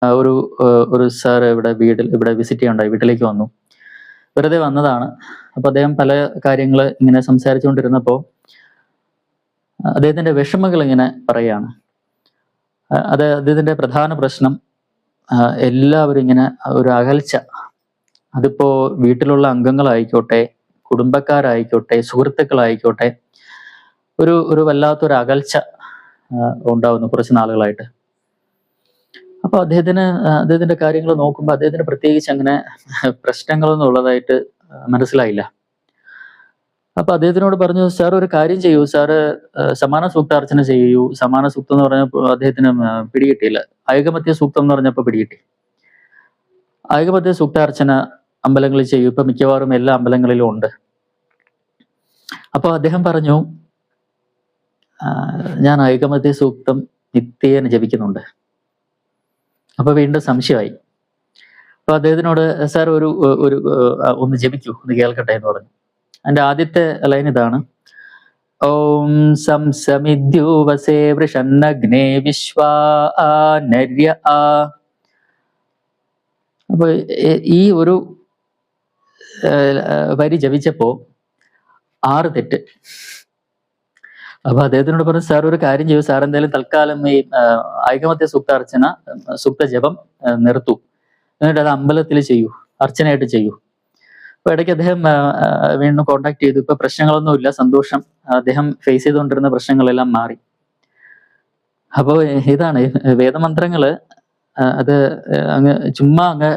ഒരു ഒരു സാർ ഇവിടെ വിസിറ്റ് ചെയ്യാനുണ്ടായി, വീട്ടിലേക്ക് വന്നു. വെറുതെ വന്നതാണ്. അപ്പൊ അദ്ദേഹം പല കാര്യങ്ങൾ ഇങ്ങനെ സംസാരിച്ചുകൊണ്ടിരുന്നപ്പോ അദ്ദേഹത്തിന്റെ വിഷമങ്ങൾ ഇങ്ങനെ പറയാണ്. അദ്ദേഹത്തിന്റെ പ്രധാന പ്രശ്നം എല്ലാവരും ഇങ്ങനെ ഒരു അകൽച്ച. അതിപ്പോ വീട്ടിലുള്ള അംഗങ്ങളായിക്കോട്ടെ, കുടുംബക്കാരായിക്കോട്ടെ, സുഹൃത്തുക്കളായിക്കോട്ടെ, ഒരു വല്ലാത്തൊരു അകൽച്ച ഉണ്ടാവുന്നു കുറച്ച് നാളുകളായിട്ട്. അപ്പൊ അദ്ദേഹത്തിന്റെ കാര്യങ്ങൾ നോക്കുമ്പോൾ അദ്ദേഹത്തിന് പ്രത്യേകിച്ച് അങ്ങനെ പ്രശ്നങ്ങളൊന്നും ഉള്ളതായിട്ട് മനസ്സിലായില്ല. അപ്പൊ അദ്ദേഹത്തിനോട് പറഞ്ഞു, സാർ ഒരു കാര്യം ചെയ്യൂ, സാറ് സമാന സൂക്താർച്ചന ചെയ്യൂ. സമാന സൂക്തം എന്ന് പറഞ്ഞപ്പോൾ അദ്ദേഹത്തിന് പിടികിട്ടിയില്ല. ഐകമത്യ സൂക്തം എന്ന് പറഞ്ഞപ്പോൾ പിടികിട്ടി. ഐകമത്യ സൂക്താർച്ചന അമ്പലങ്ങളിൽ ചെയ്യൂ, ഇപ്പൊ മിക്കവാറും എല്ലാ അമ്പലങ്ങളിലും ഉണ്ട്. അപ്പൊ അദ്ദേഹം പറഞ്ഞു, ഞാൻ ഐകമത്യ സൂക്തം നിത്യേന ജപിക്കുന്നുണ്ട്. അപ്പൊ വീണ്ടും സംശയമായി. അപ്പൊ അദ്ദേഹത്തിനോട്, സാർ ഒന്ന് ജപിക്കൂ, ഒന്ന് കേൾക്കട്ടെ എന്ന് പറഞ്ഞു. അതിന്റെ ആദ്യത്തെ ലൈൻ ഇതാണ്: ഓം സം സമിദ്യൂവസേ വൃഷന്നഗ്നേ വിശ്വാനര്യ ആ. അപ്പൊ ഈ ഒരു വരി ജപിച്ചപ്പോ 6 തെറ്റ്. അപ്പൊ അദ്ദേഹത്തിനോട് പറഞ്ഞു, സാർ ഒരു കാര്യം ചെയ്യൂ, സാർ എന്തായാലും തൽക്കാലം ഈ ഐകമത്യ സൂക്താർച്ചന സൂക്ത ജപം നിർത്തൂ, എന്നിട്ട് അത് അമ്പലത്തിൽ ചെയ്യൂ, അർച്ചനയായിട്ട് ചെയ്യൂ. അപ്പൊ ഇടയ്ക്ക് അദ്ദേഹം വീണ്ടും കോണ്ടാക്ട് ചെയ്തു. ഇപ്പൊ പ്രശ്നങ്ങളൊന്നുമില്ല, സന്തോഷം. അദ്ദേഹം ഫേസ് ചെയ്തുകൊണ്ടിരുന്ന പ്രശ്നങ്ങളെല്ലാം മാറി. അപ്പോൾ ഇതാണ് വേദമന്ത്രങ്ങള്. അത് അങ്ങ് ചുമ്മാ അങ്ങ്